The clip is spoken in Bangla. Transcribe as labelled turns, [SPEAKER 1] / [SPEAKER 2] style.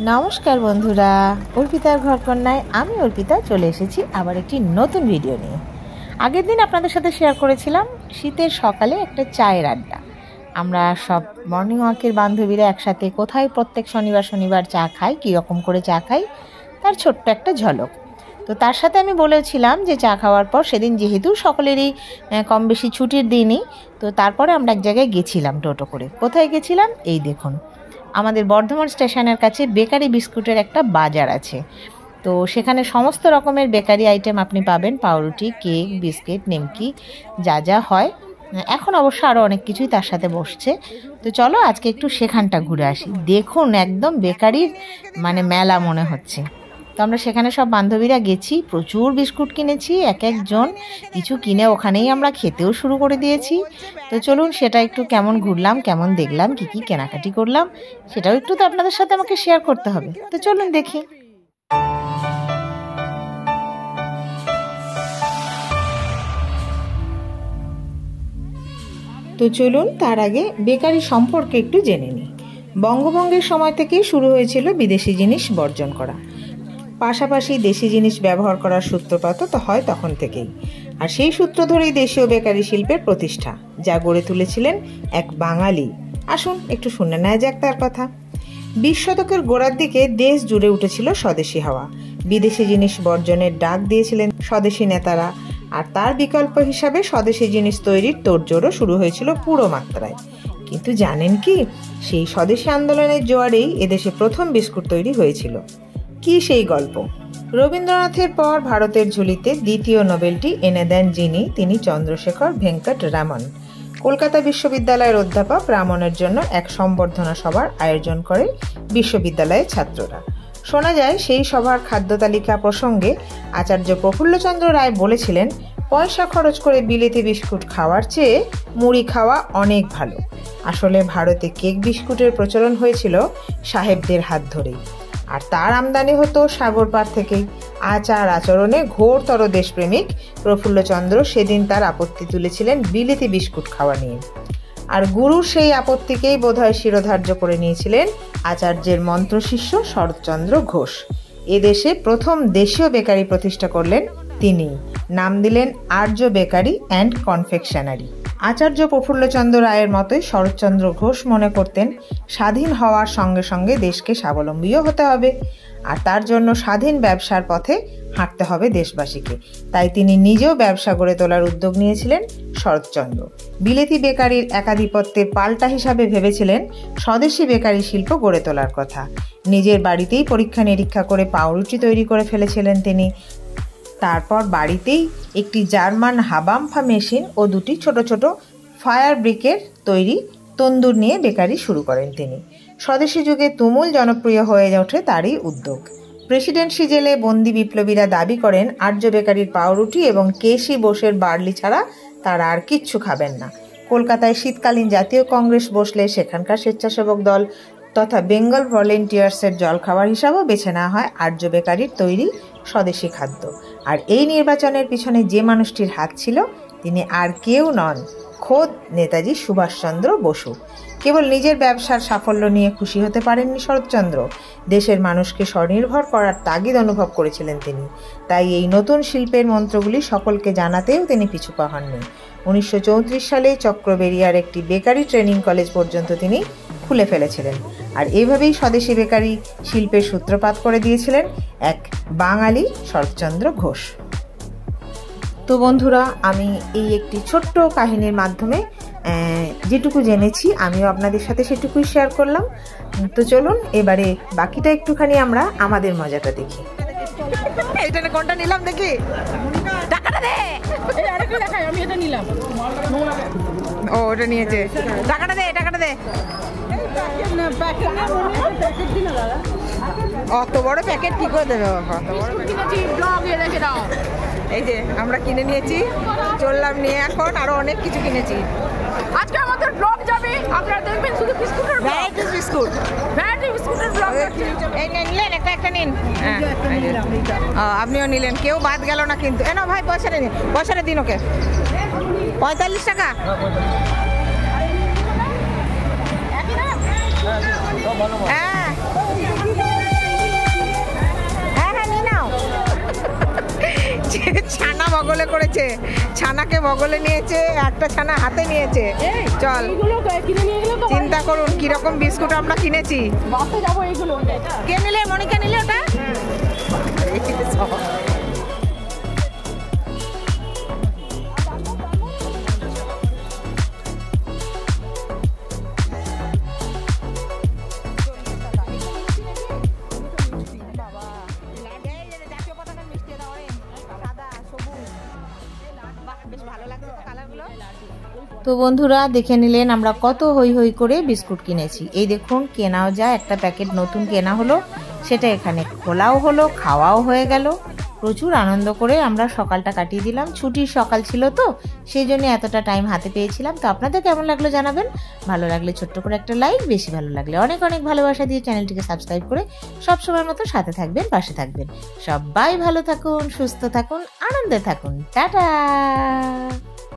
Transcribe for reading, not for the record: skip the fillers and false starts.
[SPEAKER 1] নমস্কার বন্ধুরা, অর্পিতার ঘরকন্যায় আমি অর্পিতা চলে এসেছি আবার একটি নতুন ভিডিও নিয়ে। আগের দিন আপনাদের সাথে শেয়ার করেছিলাম শীতের সকালে একটা চায়ের আড্ডা। আমরা সব মর্নিং ওয়াকের বান্ধবীরা একসাথে কোথায় প্রত্যেক শনিবার চা খাই, কীরকম করে চা খাই তার ছোট্ট একটা ঝলক। তো তার সাথে আমি বলেছিলাম যে চা খাওয়ার পর সেদিন যেহেতু সকলেরই কম বেশি ছুটির দিনই, তো তারপরে আমরা এক জায়গায় গেছিলাম টোটো করে। কোথায় গেছিলাম এই দেখুন, আমাদের বর্ধমান স্টেশনের কাছে বেকারি বিস্কুটের একটা বাজার আছে। তো সেখানে সমস্ত রকমের বেকারি আইটেম আপনি পাবেন, পাউরুটি, কেক, বিস্কিট, নিমকি, যা যা হয়। এখন অবশ্য আরও অনেক কিছুই তার সাথে বসছে। তো চলো আজকে একটু সেখানটা ঘুরে আসি। দেখুন একদম বেকারির মেলা মনে হচ্ছে। তো আমরা সেখানে সব বান্ধবীরা গেছি, প্রচুর বিস্কুট কিনেছি, এক একজন কিছু কিনে ওখানেই আমরা খেতেও শুরু করে দিয়েছি। তো চলুন সেটা একটু কেমন ঘুরলাম, কেমন দেখলাম, কি কি কেনাকাটি করলাম সেটাও একটু তো আপনাদের সাথে আমাকে শেয়ার করতে হবে। তো চলুন দেখি। তো চলুন তার আগে বেকারি সম্পর্কে একটু জেনে নিই। বঙ্গভঙ্গের সময় থেকেই শুরু হয়েছিল বিদেশি জিনিস বর্জন করা, পাশাপাশি দেশি জিনিস ব্যবহার করার সূত্রপাত তো হয় তখন থেকেই। আর সেই সূত্র ধরেই দেশীয় বেকারি শিল্পের প্রতিষ্ঠা, যা গড়ে তুলেছিলেন এক বাঙালি। আসুন একটু শুনে নেওয়া যাক তার কথা। 20 শতকের গোড়ার দিকে দেশ জুড়ে উঠেছিল স্বদেশি হাওয়া। বিদেশি জিনিস বর্জনের ডাক দিয়েছিলেন স্বদেশি নেতারা, আর তার বিকল্প হিসাবে স্বদেশি জিনিস তৈরির তোড়জোড়ও শুরু হয়েছিল পুরো মাত্রায়। কিন্তু জানেন কি, সেই স্বদেশি আন্দোলনের জোয়ারেই এদেশে প্রথম বিস্কুট তৈরি হয়েছিল। কি সেই গল্প? রবীন্দ্রনাথের পর ভারতের ঝুলিতে দ্বিতীয় নোবেলটি এনে দেন যিনি, তিনি চন্দ্রশেখর ভেঙ্কট রামন। কলকাতা বিশ্ববিদ্যালয়ের অধ্যাপক রামনের জন্য এক সম্বর্ধনা সভার আয়োজন করে বিশ্ববিদ্যালয়ের ছাত্ররা। শোনা যায় সেই সভার খাদ্য তালিকা প্রসঙ্গে আচার্য প্রফুল্লচন্দ্র রায় বলেছিলেন, পয়সা খরচ করে বিলেতি বিস্কুট খাওয়ার চেয়ে মুড়ি খাওয়া অনেক ভালো। আসলে ভারতে কেক বিস্কুটের প্রচলন হয়েছিল সাহেবদের হাত ধরেই, আর তার আমদানি হতো সাগর পার থেকেই। আচার আচরণে ঘোরতর দেশপ্রেমিক প্রফুল্লচন্দ্র সেদিন তার আপত্তি তুলেছিলেন বিলেতি বিস্কুট খাওয়া নিয়ে। আর গুরুর সেই আপত্তিকেই বোধহয় শিরোধার্য করে নিয়েছিলেন আচার্যের মন্ত্রশিষ্য শরৎচন্দ্র ঘোষ। এদেশে প্রথম দেশীয় বেকারি প্রতিষ্ঠা করলেন তিনি, নাম দিলেন আর্য বেকারি অ্যান্ড কনফেকশনারি। আচার্য প্রফুল্লচন্দ্র রায়ের মতোই শরৎচন্দ্র ঘোষ মনে করতেন স্বাধীন হওয়ার সঙ্গে সঙ্গে দেশকে স্বাবলম্বীও হতে হবে, আর তার জন্য স্বাধীন ব্যবসার পথে হাঁটতে হবে দেশবাসীকে। তাই তিনি নিজেও ব্যবসা গড়ে তোলার উদ্যোগ নিয়েছিলেন শরৎচন্দ্র। বিলেতি বেকারির একাধিপত্যের পাল্টা হিসাবে ভেবেছিলেন স্বদেশি বেকারি শিল্প গড়ে তোলার কথা। নিজের বাড়িতেই পরীক্ষা নিরীক্ষা করে পাউরুটি তৈরি করে ফেলেছিলেন তিনি। তারপর বাড়িতেই একটি জার্মান হাবাম্ফা মেশিন ও দুটি ছোট ছোট ফায়ার ব্রিকের তৈরি তন্দুর নিয়ে বেকারি শুরু করেন তিনি। স্বদেশি যুগে তুমুল জনপ্রিয় হয়ে ওঠে তারই উদ্যোগ। প্রেসিডেন্সি জেলে বন্দি বিপ্লবীরা দাবি করেন আর্য বেকারির পাউরুটি এবং কেশি বোসের বার্লি ছাড়া তারা আর কিচ্ছু খাবেন না। কলকাতায় শীতকালীন জাতীয় কংগ্রেস বসলে সেখানকার স্বেচ্ছাসেবক দল তথা বেঙ্গল ভলেন্টিয়ার্সের জলখাবার হিসাবেও বেছে নেওয়া হয় আর্য বেকারির তৈরি স্বদেশি খাদ্য। আর এই নির্বাচনের পিছনে যে মানুষটির হাত ছিল, তিনি আর কেউ নন, খোদ নেতাজি সুভাষচন্দ্র বসু। কেবল নিজের ব্যবসার সাফল্য নিয়ে খুশি হতে পারেননি শরৎচন্দ্র, দেশের মানুষকে স্বনির্ভর করার তাগিদ অনুভব করেছিলেন তিনি। তাই এই নতুন শিল্পের মন্ত্রগুলি সকলকে জানাতেও তিনি পিছুপা হননি। 1934 সালে চক্রবেরিয়ার একটি বেকারি ট্রেনিং কলেজ পর্যন্ত তিনি খুলে ফেলেছিলেন। আর এইভাবেই স্বদেশি বেকারি শিল্পের সূত্রপাত করে দিয়েছিলেন এক বাঙালি শরৎচন্দ্র ঘোষ। তো বন্ধুরা, আমি এই একটি ছোট্ট কাহিনীর মাধ্যমে যেটুকু জেনেছি আমিও আপনাদের সাথে সেটুকুই শেয়ার করলাম। তো চলুন এবারে বাকিটা একটুখানি আমরা আমাদের মজাটা দেখি। এটা কোনটা নিলাম দেখি, টাকাটা দে। আমি এটা নিলাম। ও ওটা নিয়েছে, টাকাটা দে, টাকাটা দে। অত বড় প্যাকেট কি করে দেবে বাবা? এই যে আমরা কিনে নিয়েছি, চললাম নিয়ে, এখন আরো অনেক কিছু কিনেছি।
[SPEAKER 2] আজকে আমাদের ব্লগ যাবে, আপনারা দেখবেন শুধু বিস্কুটের ব্লগ,
[SPEAKER 1] ভ্যারাইটিস বিস্কুট,
[SPEAKER 2] ভ্যারাইটি বিস্কুটের ব্লগ।
[SPEAKER 1] এই নিলেন, একটা নিন। আপনিও নিলেন, কেউ বাদ গেল না কিন্তু। এ না ভাই, পয়সাটা নিন, পয়সাটা দিন ওকে। 45 টাকা। হ্যাঁ করেছে, ছানাকে বগলে নিয়েছে, একটা ছানা হাতে নিয়েছে। চল চিন্তা করুন কিরকম বিস্কুট আমরা কিনেছি। কে নিলে? মনিকা নিলে ওটা। তো বন্ধুরা দেখে নিলেন আমরা কত হই হই করে বিস্কুট কিনেছি। এই দেখুন কেনাও যায়, একটা প্যাকেট নতুন কেনা হলো, সেটা এখানে খোলাও হলো, খাওয়াও হয়ে গেল। প্রচুর আনন্দ করে আমরা সকালটা কাটিয়ে দিলাম। ছুটির সকাল ছিল তো সেই জন্য এতটা টাইম হাতে পেয়েছিলাম। তো আপনাদের কেমন লাগলো জানাবেন। ভালো লাগলে ছোট্ট করে একটা লাইক, বেশি ভালো লাগলে অনেক অনেক ভালোবাসা দিয়ে চ্যানেলটিকে সাবস্ক্রাইব করে সবসময় মতো সাথে থাকবেন, পাশে থাকবেন। সবাই ভালো থাকুন, সুস্থ থাকুন, আনন্দে থাকুন। টাটা।